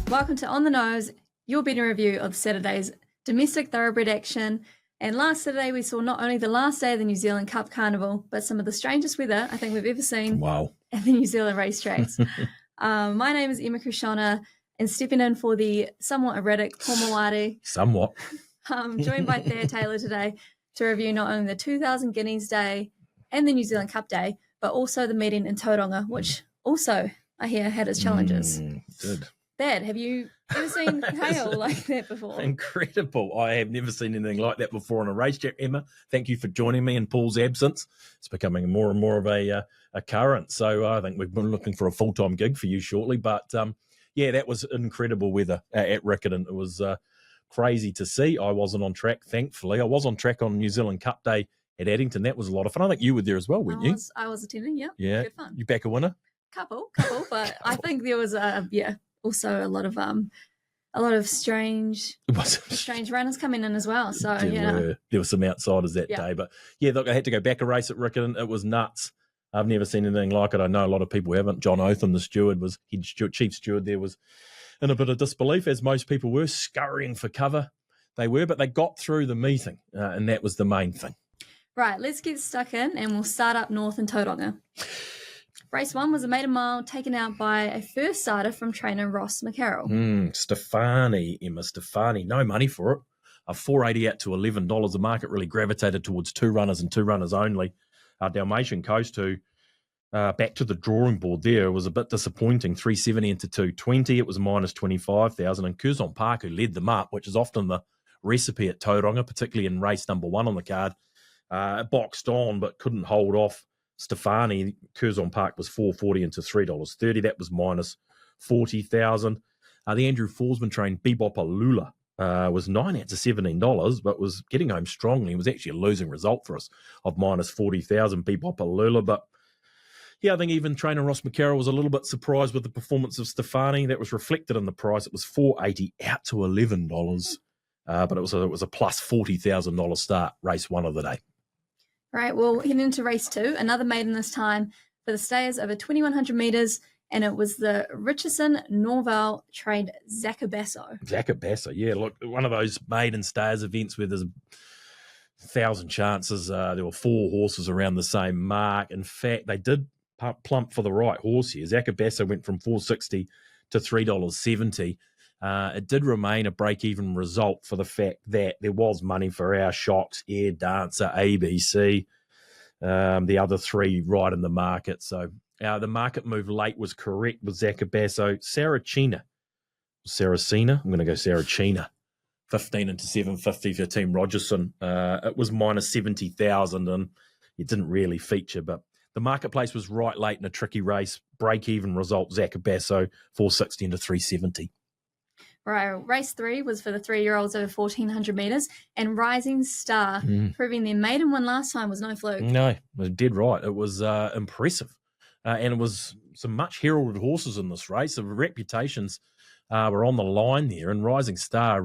Welcome to On the Nose, your betting review of Saturday's domestic thoroughbred action. And last Saturday, we saw not only the last day of the New Zealand Cup Carnival, but some of the strangest weather I think we've ever seen at the New Zealand racetracks. My name is Emma Krishona, and stepping in for the somewhat erratic Paul Mawari. Somewhat. I'm joined by Thea Taylor today to review not only the 2000 Guineas Day and the New Zealand Cup Day, but also the meeting in Tauranga, which also, I hear, had its challenges. Good. Dad, have you ever seen hail like that before? Incredible. I have never seen anything like that before on a racetrack, Emma. Thank you for joining me in Paul's absence. It's becoming more and more of a current. So I think we've been looking for a full-time gig for you shortly. But, yeah, that was incredible weather at Riccarton. It was crazy to see. I wasn't on track, thankfully. I was on track on New Zealand Cup Day at Addington. That was a lot of fun. I think you were there as well, weren't you? I was attending, yeah. Yeah. Good fun. You back a winner? Couple, but I think there was also a lot of strange runners coming in as well. So there were some outsiders that day, but yeah, look, I had to go back a race at Riccarton. It was nuts. I've never seen anything like it. I know a lot of people haven't. John Otham, the steward, chief steward there, was in a bit of disbelief, as most people were, scurrying for cover. They were, but they got through the meeting, and that was the main thing. Right, let's get stuck in, and we'll start up north in Tauranga. Race 1 was a maiden mile taken out by a first starter from trainer Ross McCarroll. Stefani, Emma Stefani, no money for it. A $4.80 out to $11. The market really gravitated towards two runners and two runners only. Dalmatian Coast, who back to the drawing board there, was a bit disappointing. $3.70 into $2.20. It was minus 25,000. And Curzon Park, who led them up, which is often the recipe at Tauranga, particularly in race number 1 on the card, boxed on but couldn't hold off Stefani. Curzon Park was $4.40 into $3.30. That was minus 40,000. The Andrew Forsman trained Bebopper Lula was 9 out to $17, but was getting home strongly. It was actually a losing result for us of minus 40,000, Bebopper Lula. But yeah, I think even trainer Ross McCarroll was a little bit surprised with the performance of Stefani. That was reflected in the price. It was $4.80 out to $11, but it was a plus $40,000 start, race 1 of the day. Right, well, heading into race 2, another maiden this time for the stayers over 2,100 metres, and it was the Richardson Norval trained Zaccabasso. Zaccabasso, yeah, look, one of those maiden stayers events where there's 1,000 chances. There were 4 horses around the same mark. In fact, they did plump for the right horse here. Zaccabasso went from $4.60 to $3.70. It did remain a break-even result for the fact that there was money for Our Shocks, Air Dancer, ABC, the other 3 right in the market. So the market move late was correct with Zaccabasso. Saracina. I'm going to go Saracina. 15 into 750 for Team Rogerson. It was minus 70,000 and it didn't really feature, but the marketplace was right late in a tricky race. Break-even result, Zaccabasso, $4.60 into $3.70. Right, race 3 was for the 3-year-olds over 1,400 metres, and Rising Star, proving their maiden win last time was no fluke. No, it was dead right. It was impressive. And it was some much heralded horses in this race. The reputations were on the line there, and Rising Star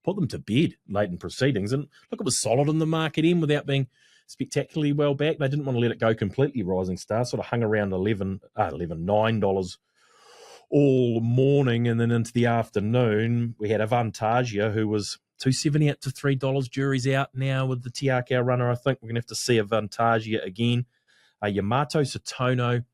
put them to bed late in proceedings. And look, it was solid in the market end without being spectacularly well back. They didn't want to let it go completely, Rising Star. Sort of hung around $9 all morning, and then into the afternoon we had Avantagia, who was $2.70 out to $3. Jury's out now with the Tiakau runner. I think we're going to have to see Avantagia again. Yamato Satono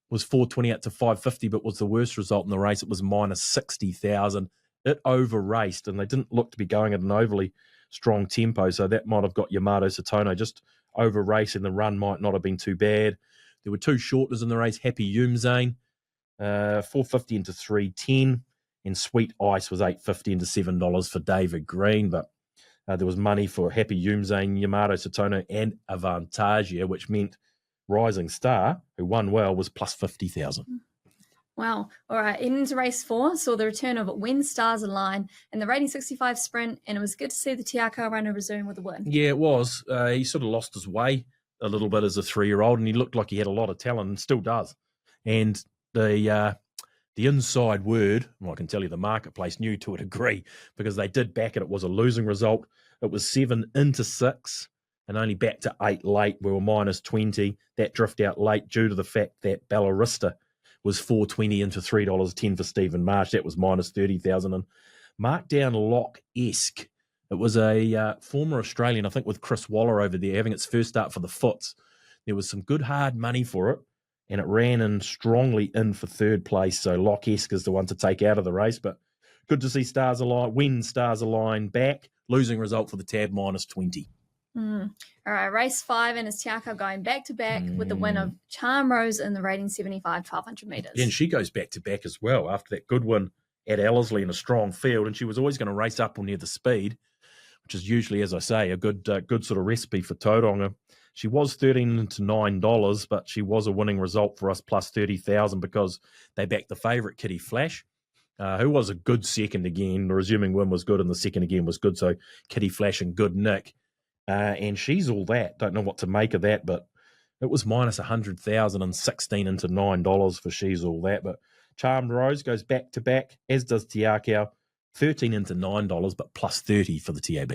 was $4.20 out to $5.50, but was the worst result in the race. It was minus 60,000. It over-raced, and they didn't look to be going at an overly strong tempo, so that might have got Yamato Satono just over-racing. The run might not have been too bad. There were 2 shorters in the race. Happy Yumzane, $4.50 into $3.10, and Sweet Ice was $8.50 into $7 for David Green. But there was money for Happy Yumzane, Yamato Satono, and Avantagia, which meant Rising Star, who won well, was plus 50,000. Wow. All right, into race 4, saw the return of When Stars Align in the rating 65 sprint, and it was good to see the Tiakau runner resume with a win. Yeah, it was. He sort of lost his way a little bit as a 3-year-old, and he looked like he had a lot of talent and still does. And the inside word, well, I can tell you the marketplace knew to a degree, because they did back it. It was a losing result. It was 7 into 6 and only back to 8 late. We were minus 20. That drift out late due to the fact that Ballarista was $4.20 into $3.10 for Stephen Marsh. That was minus 30,000. And Markdown Lock-esque. It was a former Australian, I think, with Chris Waller over there, having its first start for the Foots. There was some good hard money for it, and it ran in strongly in for third place. So Lock-esque is the one to take out of the race. But good to see Stars Align, when Stars Align back. Losing result for the Tab, minus 20. All right, race 5, and it's Tiako going back-to-back with the win of Charm Rose in the rating 75 1,200 metres. And she goes back-to-back as well after that good win at Ellerslie in a strong field, and she was always going to race up or near the speed, which is usually, as I say, a good sort of recipe for Tauranga. She was $13 to $9, but she was a winning result for us, plus 30,000, because they backed the favourite, Kitty Flash, who was a good second again. The resuming win was good, and the second again was good. So Kitty Flash and good Nick. And she's all that. Don't know what to make of that, but it was minus 100,000 and 16 into $9 for she's all that. But Charmed Rose goes back-to-back, as does Tiakau, 13 into $9, but plus 30 for the TAB.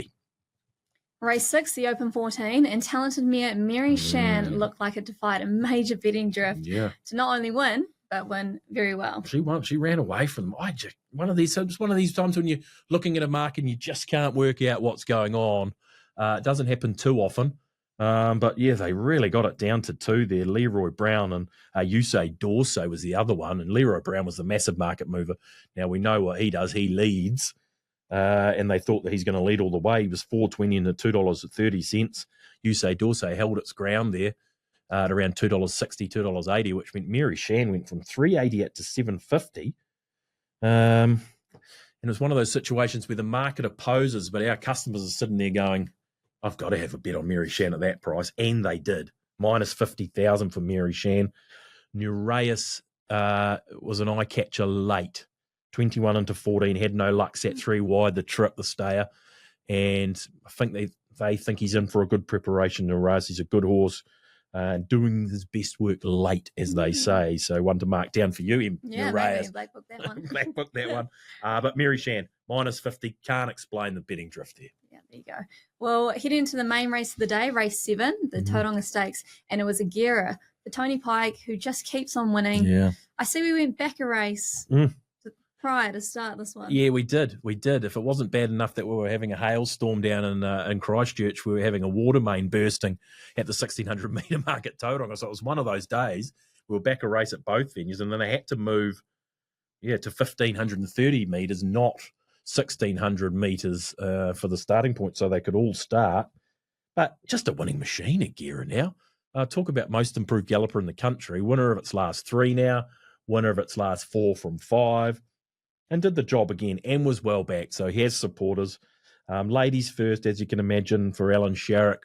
Race 6, the Open 14, and talented mare Mary Shan looked like it defied a major betting drift to not only win, but win very well. She won. She ran away from them. It's one of these times when you're looking at a market and you just can't work out what's going on. It doesn't happen too often. But yeah, they really got it down to 2 there. Leroy Brown and Yusei Dorso was the other one. And Leroy Brown was the massive market mover. Now we know what he does. He leads. And they thought that he's going to lead all the way. He was $4.20 into $2.30. Yusei Dorso held its ground there at around $2.60, $2.80, which meant Mary Shan went from $3.80 up to $7.50. And it was one of those situations where the market opposes, but our customers are sitting there going, I've got to have a bet on Mary Shan at that price. And they did. Minus 50,000 for Mary Shan. Nereus was an eye catcher late. 21 into 14, had no luck, sat 3 wide, the trip, the stayer. And I think they think he's in for a good preparation. Nereus, he's a good horse. Doing his best work late, as they say. So one to mark down for you, Nereus. Black book that one. Black book that one. But Mary Shan, minus 50, can't explain the betting drift there. Yeah, there you go. Well, heading into the main race of the day, race 7, the Tauranga Stakes, and it was a Gera, the Tony Pike, who just keeps on winning. Yeah. I see we went back a race prior to start this one. Yeah, we did. If it wasn't bad enough that we were having a hailstorm down in Christchurch, we were having a water main bursting at the 1,600 metre mark at Tauranga. So it was one of those days. We were back a race at both venues, and then they had to move, to 1,530 metres, not 1,600 metres for the starting point, so they could all start. But just a winning machine at Gera now. Talk about most improved galloper in the country. Winner of its last 3 now. Winner of its last 4 from 5. And did the job again and was well backed. So he has supporters. Ladies first, as you can imagine, for Alan Sharrock.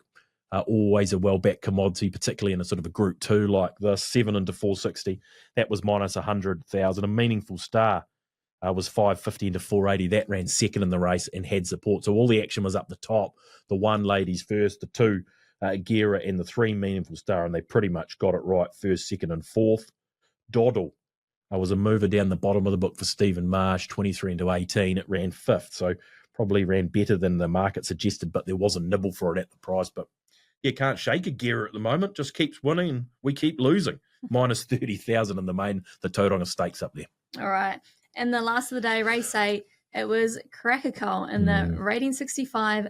Always a well-backed commodity, particularly in a sort of a Group 2 like this. 7 into 460. That was minus 100,000. A meaningful star was 550 into 480. That ran second in the race and had support. So all the action was up the top. The 1 ladies first, the 2 Gera, and the 3 meaningful star. And they pretty much got it right, first, second, and fourth. Doddle. I was a mover down the bottom of the book for Stephen Marsh, 23 into 18. It ran 5th, so probably ran better than the market suggested, but there was a nibble for it at the price. But you can't shake a Gera at the moment. Just keeps winning, and we keep losing. Minus 30,000 in the main, the Tauranga Stakes up there. All right. And the last of the day, race 8, it was Cracker in the rating 65,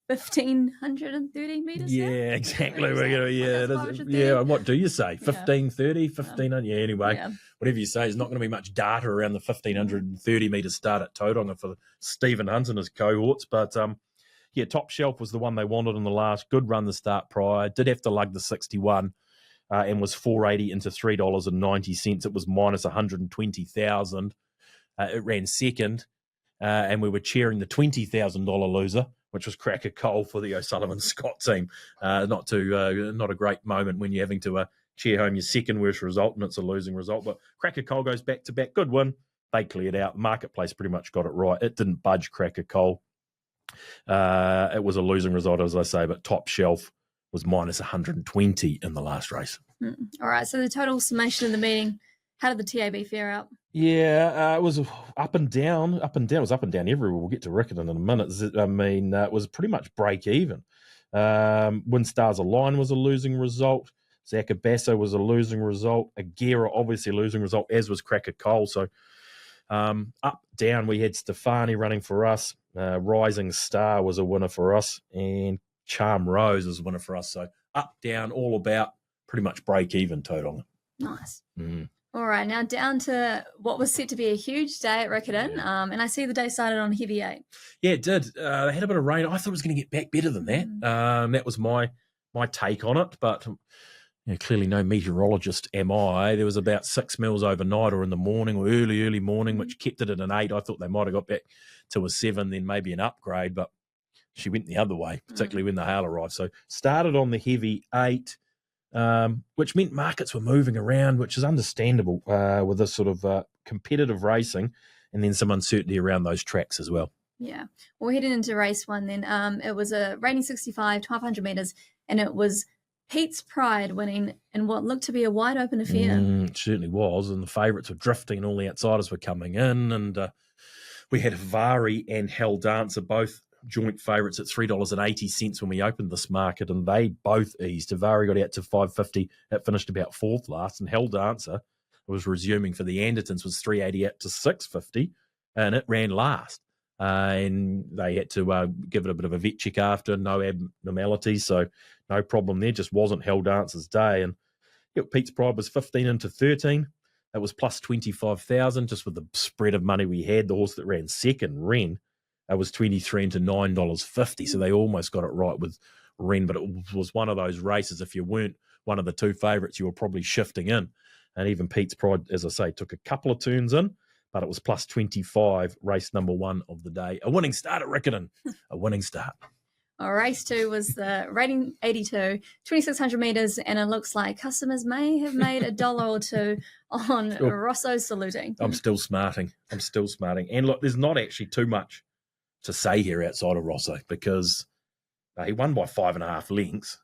1,530 metres. Yeah, exactly. What do you say? 1,530, 1,500? Yeah, anyway, whatever you say, there's not going to be much data around the 1,530 metre start at Tauranga for Stephen Hunt and his cohorts. But, Top Shelf was the one they wanted in the last. Good run the start prior. Did have to lug the 61 and was $4.80 into $3.90. It was minus 120,000. It ran second, and we were cheering the $20,000 loser, which was Cracker Cole for the O'Sullivan Scott team. Not a great moment when you're having to cheer home your second worst result and it's a losing result. But Cracker Cole goes back to back. Good win. They cleared out. The marketplace pretty much got it right. It didn't budge Cracker Cole. It was a losing result, as I say, but Top Shelf was minus 120 in the last race. All right, so the total summation of the meeting, how did the TAB fare out? Yeah, it was up and down. It was up and down everywhere. We'll get to Riccarton in a minute. I mean, it was pretty much break even. When Stars Align was a losing result. Zaccabasso was a losing result. Agera, obviously a losing result, as was Cracker Cole. So up, down, we had Stefani running for us. Rising Star was a winner for us. And Charm Rose was a winner for us. So up, down, all about pretty much break even, Tauranga. Nice. Mm. All right, now down to what was set to be a huge day at Riccarton. Yeah. And I see the day started on heavy 8. Yeah, it did. They had a bit of rain. I thought it was going to get back better than that. That was my take on it. But clearly no meteorologist am I. There was about 6 mils overnight or in the morning or early morning, which kept it at an 8. I thought they might have got back to a 7, then maybe an upgrade. But she went the other way, particularly when the hail arrived. So started on the heavy 8. Which meant markets were moving around, which is understandable with this sort of competitive racing and then some uncertainty around those tracks as well. Yeah. Well, heading into race 1 then, it was a rating 65, 1,200 metres, and it was Pete's Pride winning in what looked to be a wide open affair. It certainly was, and the favourites were drifting and all the outsiders were coming in, and we had Vari and Hell Dancer both joint favourites at $3.80 when we opened this market, and they both eased. Vari got out to $5.50. It finished about 4th last, and Hell Dancer was resuming for the Andertons was $3.80 out to $6.50, and it ran last. And they had to give it a bit of a vet check after, no abnormalities, so no problem there. Just wasn't Hell Dancer's day. And Pete's Pride was 15 into 13. It was plus 25,000 just with the spread of money we had. The horse that ran second, Wren, was 23 into $9.50. So they almost got it right with Wren, but it was one of those races. If you weren't one of the two favourites, you were probably shifting in. And even Pete's Pride, as I say, took a couple of turns in, but it was plus 25, race number 1 of the day. A winning start at Riccarton. A winning start. Well, race 2 was the rating 82, 2,600 metres, and it looks like customers may have made $1 or $2 on Rosso saluting. I'm still smarting. And look, there's not actually too much to say here outside of Rosso because he won by 5.5 lengths,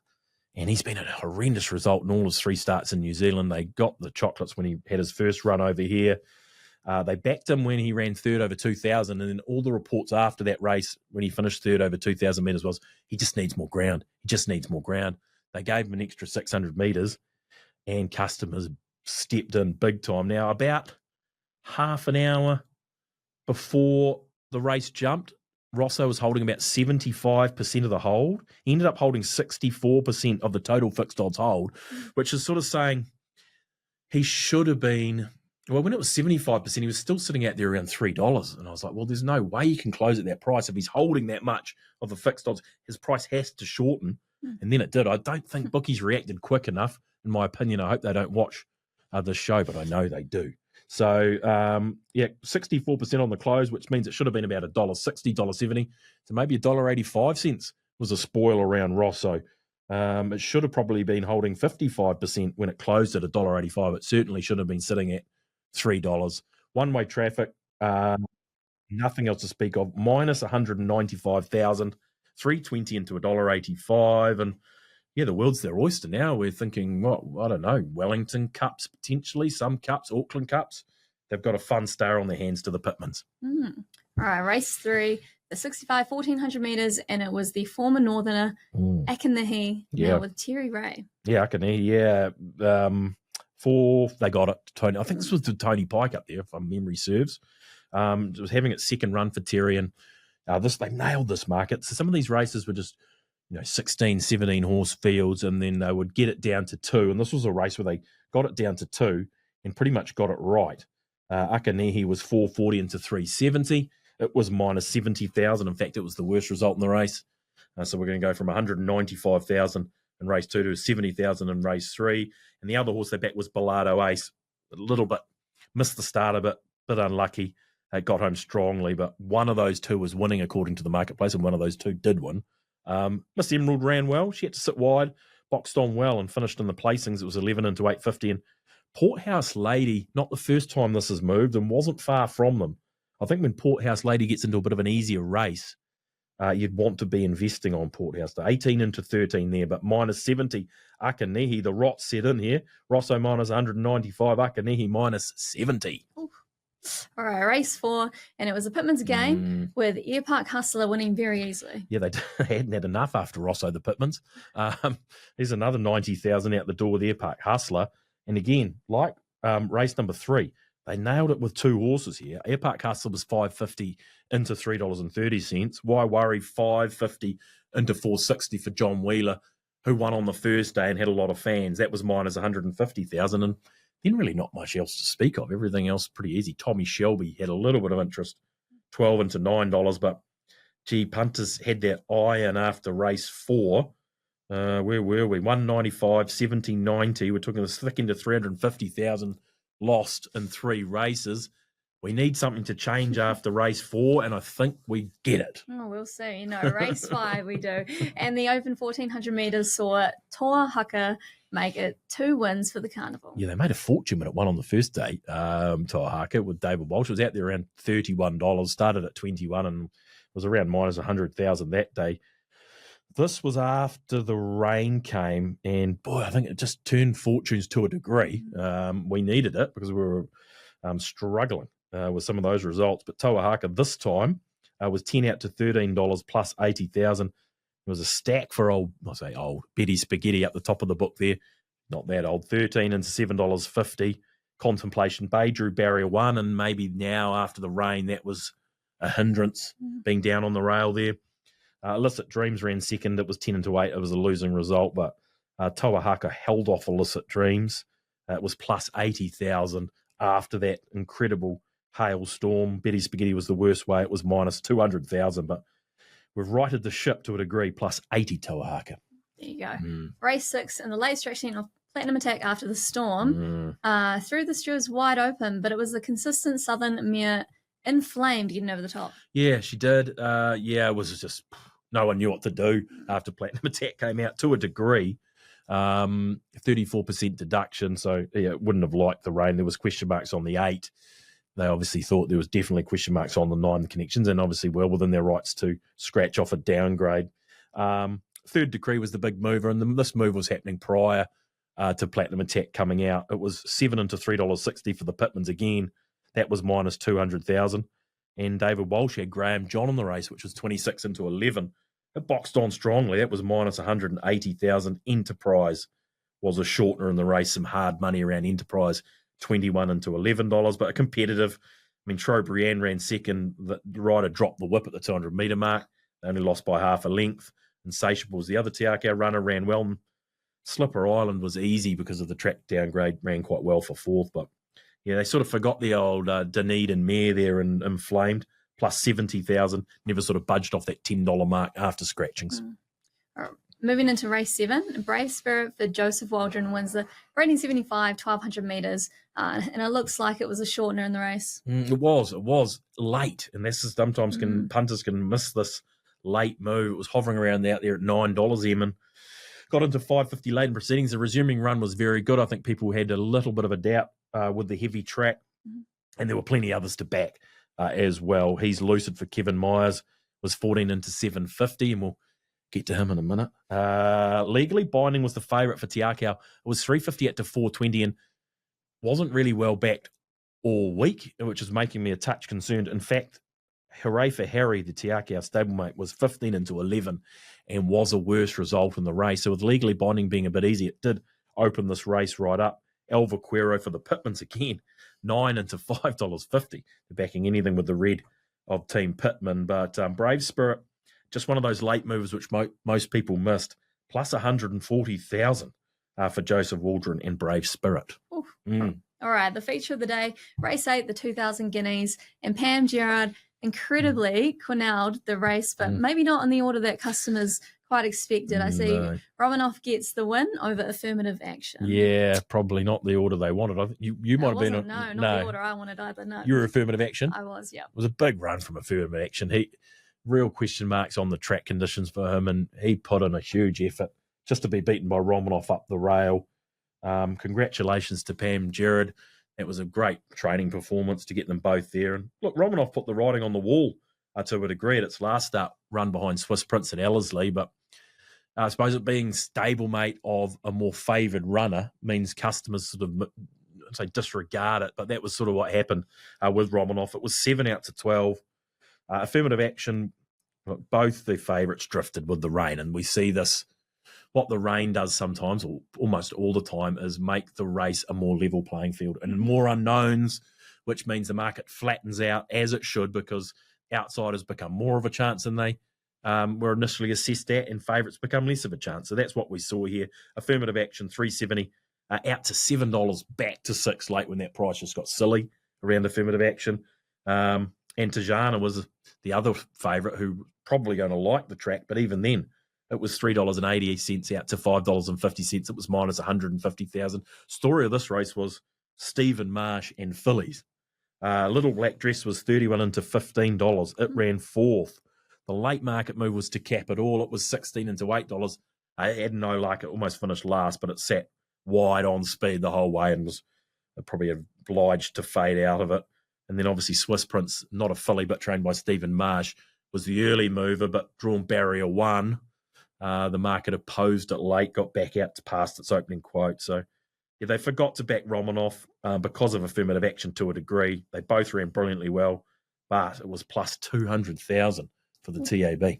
and he's been a horrendous result in all his 3 starts in New Zealand. They got the chocolates when he had his first run over here. They backed him when he ran 3rd over 2,000, and then all the reports after that race when he finished 3rd over 2,000 metres was he just needs more ground. They gave him an extra 600 metres, and customers stepped in big time. Now, about half an hour before the race jumped, Rosso was holding about 75% of the hold. He ended up holding 64% of the total fixed odds hold, which is sort of saying he should have been... Well, when it was 75%, he was still sitting out there around $3. And I was like, well, there's no way you can close at that price. If he's holding that much of the fixed odds, his price has to shorten. And then it did. I don't think bookies reacted quick enough, in my opinion. I hope they don't watch the show, but I know they do. So, 64% on the close, which means it should have been about $1.60, $1.70. So maybe $1.85 was a spoil around Rosso. It should have probably been holding 55% when it closed at $1.85. It certainly should have been sitting at $3. One-way traffic, nothing else to speak of. Minus 195,000, 320 into $1.85, and the world's their oyster now. We're thinking, I don't know, Wellington Cups potentially, some Cups, Auckland Cups. They've got a fun star on their hands to the Pitmans. All right, race 3, the 65, 1,400 metres, and it was the former Northerner, Akanahi, now with Terry Ray. Yeah, Akanahi, 4, they got it. Tony, I think this was the Tony Pike up there, if my memory serves. It was having its second run for Terry, and they nailed this market. So some of these races were just 16, 17 horse fields, and then they would get it down to 2. And this was a race where they got it down to 2 and pretty much got it right. Akanahi was 440 into 370. It was minus 70,000. In fact, it was the worst result in the race. So we're going to go from 195,000 in race 2 to 70,000 in race 3. And the other horse they backed was Bilardo Ace. A little bit, missed the start a bit unlucky. Got home strongly, but one of those two was winning according to the marketplace, and one of those two did win. Miss Emerald ran well. She had to sit wide, boxed on well, and finished in the placings. It was 11 into 850. And Porthouse Lady, not the first time this has moved, and wasn't far from them. I think when Porthouse Lady gets into a bit of an easier race, you'd want to be investing on Porthouse. 18 into 13 there, but minus 70. Akanahi, the rot set in here. Rosso minus 195, Akanahi minus 70. Oof. All right, race 4, and it was a Pitman's game with Air Park Hustler winning very easily. Yeah, they hadn't had enough after Rosso, the Pitmans. There's another 90,000 out the door with Air Park Hustler. And again, like race number 3, they nailed it with 2 horses here. Air Park Hustler was $5.50 into $3.30. Why Worry, $5.50 into $4.60 for John Wheeler, who won on the first day and had a lot of fans. That was minus 150,000. And then really not much else to speak of. Everything else pretty easy. Tommy Shelby had a little bit of interest, $12 into $9, but gee, punters had their eye in after race 4. Where were we? 195, 70, 90. We're talking this thick into 350,000 lost in 3 races. We need something to change after race 4, and I think we get it. Oh, we'll see. No, race 5 we do. And the open 1,400 metres saw Toa Haka make it 2 wins for the Carnival. Yeah, they made a fortune when it won on the first day, Toa Haka with David Walsh. It was out there around $31, started at 21 and was around minus 100,000 that day. This was after the rain came, and boy, I think it just turned fortunes to a degree. We needed it because we were struggling with some of those results. But Toa Haka this time was 10 out to $13 plus 80,000. It was a stack for old Betty Spaghetti up the top of the book there. Not that old. 13 into $7.50. Contemplation Bay drew barrier 1, and maybe now after the rain that was a hindrance, being down on the rail there. Illicit Dreams ran second. It was 10 into 8. It was a losing result, but Toa Haka held off Illicit Dreams. It was plus 80,000 after that incredible hailstorm. Betty Spaghetti was the worst way. It was minus 200,000, but we've righted the ship to a degree, plus 80 Toa Haka. There you go. Race 6 in the late stretch scene of Platinum Attack after the storm. Through the stewards wide open, but it was the consistent Southern mare Inflamed getting over the top. Yeah, she did. It was just no one knew what to do after Platinum Attack came out to a degree. 34% deduction, so wouldn't have liked the rain. There was question marks on the 8. They obviously thought there was definitely question marks on the 9 connections, and obviously well within their rights to scratch off a downgrade. Third Decree was the big mover, and this move was happening prior to Platinum Attack coming out. It was 7 into $3.60 for the Pitmans again. That was minus 200,000. And David Walsh had Graham John in the race, which was 26 into 11. It boxed on strongly. That was minus 180,000. Enterprise was a shortener in the race. Some hard money around Enterprise, 21 into $11, but a competitive. I mean, Trobriand ran second. The rider dropped the whip at the 200-metre mark. They only lost by half a length. Insatiable was the other Te Akau runner, ran well. Slipper Island was easy because of the track downgrade, ran quite well for 4th, but yeah, they sort of forgot the old Dunedin mare there and Inflamed, plus 70,000. Never sort of budged off that $10 mark after scratchings. Right. Moving into race 7, Brave Spirit for Joseph Waldron wins the rating 75, 1,200 metres, and it looks like it was a shortener in the race. It was late, and this is sometimes punters can miss this late move. It was hovering around out there at $9 even. Got into 550 late in proceedings. The resuming run was very good. I think people had a little bit of a doubt with the heavy track, and there were plenty others to back as well. He's Lucid for Kevin Myers, was 14 into 750, and we'll get to him in a minute. Legally Binding was the favourite for Te Akau. It was 350 out to 420 and wasn't really well backed all week, which is making me a touch concerned. In fact, Hooray for Harry, the Te Akau stablemate, was 15 into 11 and was a worse result in the race. So with Legally Binding being a bit easy, it did open this race right up. Alva Quero for the Pitmans again, 9 into $5.50. They're backing anything with the red of Team Pitman. But Brave Spirit, just one of those late movers which most people missed, plus 140,000 for Joseph Waldron and Brave Spirit. All right, the feature of the day, race 8, the 2,000 guineas, and Pam Gerard incredibly cornelled the race, but maybe not in the order that customers quite expected. I see Romanoff gets the win over Affirmative Action. Yeah, probably not the order they wanted. You might have been. Not the order I wanted either. No, you were Affirmative Action. I was. Yeah, it was a big run from Affirmative Action. Real question marks on the track conditions for him, and he put in a huge effort just to be beaten by Romanoff up the rail. Congratulations to Pam Gerard. It was a great training performance to get them both there. And look, Romanoff put the writing on the wall to a degree at its last start run behind Swiss Prince at Ellerslie, but I suppose it being stablemate of a more favoured runner means customers sort of say disregard it, but that was sort of what happened with Romanov. It was 7 out to 12. Affirmative action, both the favourites drifted with the rain, and we see this. What the rain does sometimes, or almost all the time, is make the race a more level playing field and more unknowns, which means the market flattens out as it should, because outsiders become more of a chance than they were initially assessed at, and favourites become less of a chance. So that's what we saw here. Affirmative action, $3.70 out to $7, back to $6 late when that price just got silly around affirmative action. And Tajana was the other favourite who probably going to like the track, but even then, it was $3.80 out to $5.50. It was minus 150,000. Story of this race was Stephen Marsh and fillies. Little Black Dress was 31 into $15. It ran fourth. The late market move was to cap it all. It was 16 into $8. I had no luck. It almost finished last, but it sat wide on speed the whole way and was probably obliged to fade out of it. And then obviously Swiss Prince, not a filly, but trained by Stephen Marsh, was the early mover, but drawn barrier 1. The market opposed it late, got back out to past its opening quote. So yeah, they forgot to back Romanov because of affirmative action to a degree. They both ran brilliantly well, but it was plus 200,000 for the TAB.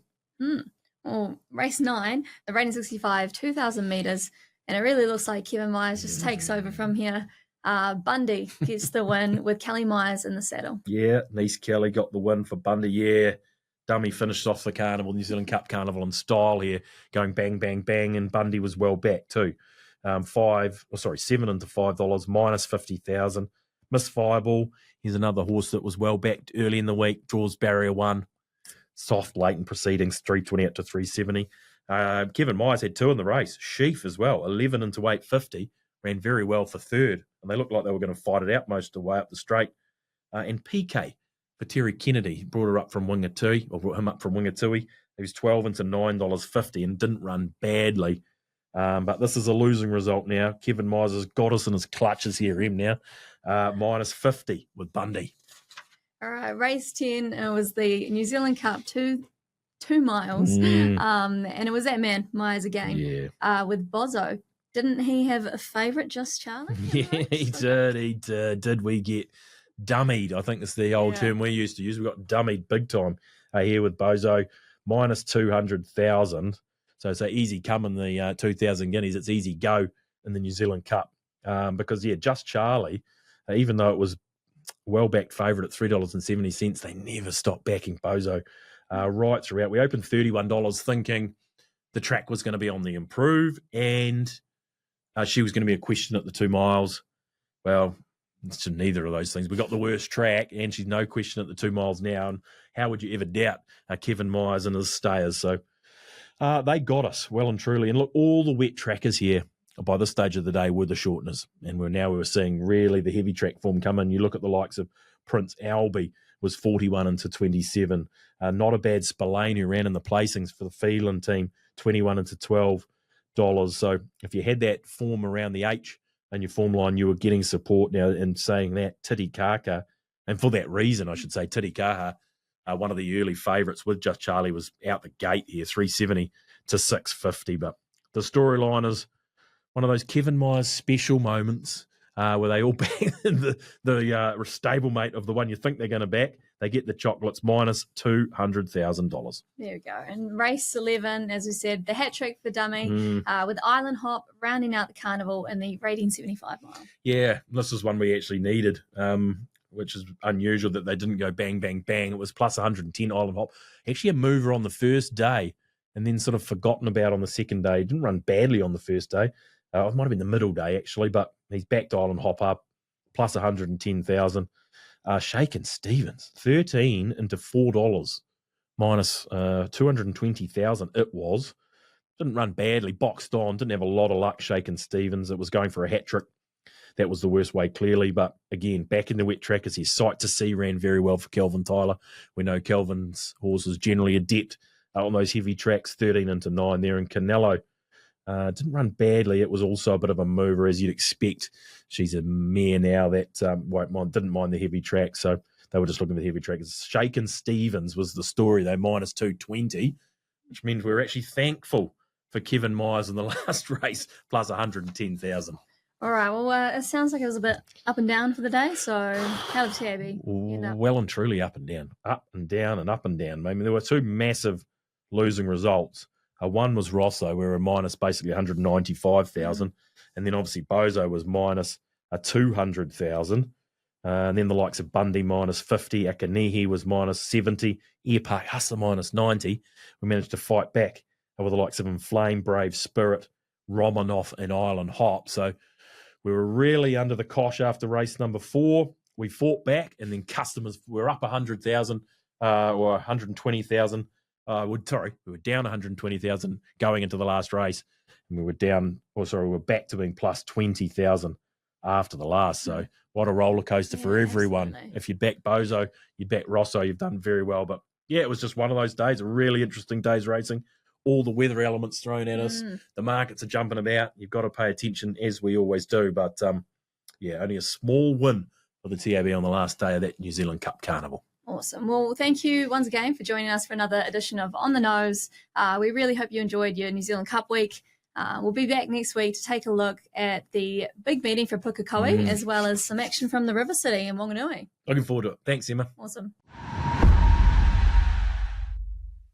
Well, race 9, the rating 65, 2,000 metres, and it really looks like Kevin Myers just takes over from here. Bundy gets the win with Kelly Myers in the saddle. Yeah, Nice Kelly got the win for Bundy, yeah. Dummy finished off the Carnival, New Zealand Cup Carnival in style here, going bang, bang, bang, and Bundy was well back too. 7 into $5, minus 50,000. Miss Fireball, he's another horse that was well backed early in the week, draws barrier 1. Soft late in proceedings, 320 out to 370. Kevin Myers had 2 in the race. Sheaf as well, 11 into 850, ran very well for third, and they looked like they were going to fight it out most of the way up the straight. And PK for Terry Kennedy, brought him up from Wingatui. He was 12 into $9.50 and didn't run badly. But this is a losing result now. Kevin Myers has got us in his clutches here, him now. Minus 50 with Bundy. All right, race 10, it was the New Zealand Cup, two miles. And it was that man, Myers again, with Bozo. Didn't he have a favourite, Just Charlie? Yeah, he did. Did we get dummied? I think that's the old term we used to use. We got dummied big time here with Bozo, minus 200,000. So it's an easy come in the 2,000 guineas. It's easy go in the New Zealand Cup because, Just Charlie, even though it was well-backed favourite at $3.70, they never stopped backing Bozo right throughout. We opened $31 thinking the track was going to be on the improve and she was going to be a question at the 2 miles. Well, it's neither of those things. We got the worst track, and she's no question at the 2 miles now. And how would you ever doubt Kevin Myers and his stayers? So they got us well and truly. And look, all the wet trackers here by this stage of the day were the shorteners, and we're seeing really the heavy track form come in. You look at the likes of Prince Albie was 41 into 27. Not a bad Spillane who ran in the placings for the Phelan team, 21 into $12. So if you had that form around the H and your form line, you were getting support now. And saying that, Titicaca, and for that reason, I should say, Titicaca, one of the early favourites with Just Charlie, was out the gate here, 370 to 650. But the storyline is one of those Kevin Myers special moments where they all back the stablemate of the one you think they're going to back. They get the chocolates, minus $200,000. There we go. And race 11, as we said, the hat trick for dummy with Island Hop rounding out the carnival and the rating 75 mile. Yeah, this is one we actually needed, which is unusual that they didn't go bang, bang, bang. It was plus 110 Island Hop. Actually a mover on the first day and then sort of forgotten about on the second day. Didn't run badly on the first day. It might have been the middle day, actually, but he's backed Island Hop up, plus 110,000. Shakin' Stevens, 13 into $4, minus 220,000 it was. Didn't run badly, boxed on, didn't have a lot of luck, Shakin' Stevens. It was going for a hat trick. That was the worst way, clearly. But again, back in the wet trackers, his sight to see ran very well for Kelvin Tyler. We know Kelvin's horse is generally adept on those heavy tracks, 13 into 9 there. And Canelo didn't run badly. It was also a bit of a mover, as you'd expect. She's a mare now that didn't mind the heavy track, so they were just looking for the heavy trackers. Shakin' Stevens was the story, though, minus 220, which means we were actually thankful for Kevin Myers in the last race, plus 110,000. All right. Well, it sounds like it was a bit up and down for the day. So how did TAB end up? Well and truly up and down, up and down and up and down. I mean, there were two massive losing results. One was Rosso, where we were minus basically 195,000. And then obviously Bozo was minus 200,000. And then the likes of Bundy minus 50, Akanihi was minus 70, Airpark Hustler minus 90. We managed to fight back with the likes of Inflame, Brave Spirit, Romanoff, and Island Hop. So we were really under the cosh after race number 4. We fought back, and then customers were up 100,000 or 120,000. We were down 120,000 going into the last race, and we were back to being plus 20,000 after the last. So what a roller coaster for everyone. Absolutely. If you'd back Bozo, you'd back Rosso, you've done very well. But yeah, it was just one of those days, a really interesting day's racing. All the weather elements thrown at us. The markets are jumping about. You've got to pay attention, as we always do. But only a small win for the TAB on the last day of that New Zealand Cup Carnival. Awesome. Well, thank you once again for joining us for another edition of On the Nose. We really hope you enjoyed your New Zealand Cup week. We'll be back next week to take a look at the big meeting for Pukekohe, as well as some action from the River City in Wanganui. Looking forward to it. Thanks, Emma. Awesome.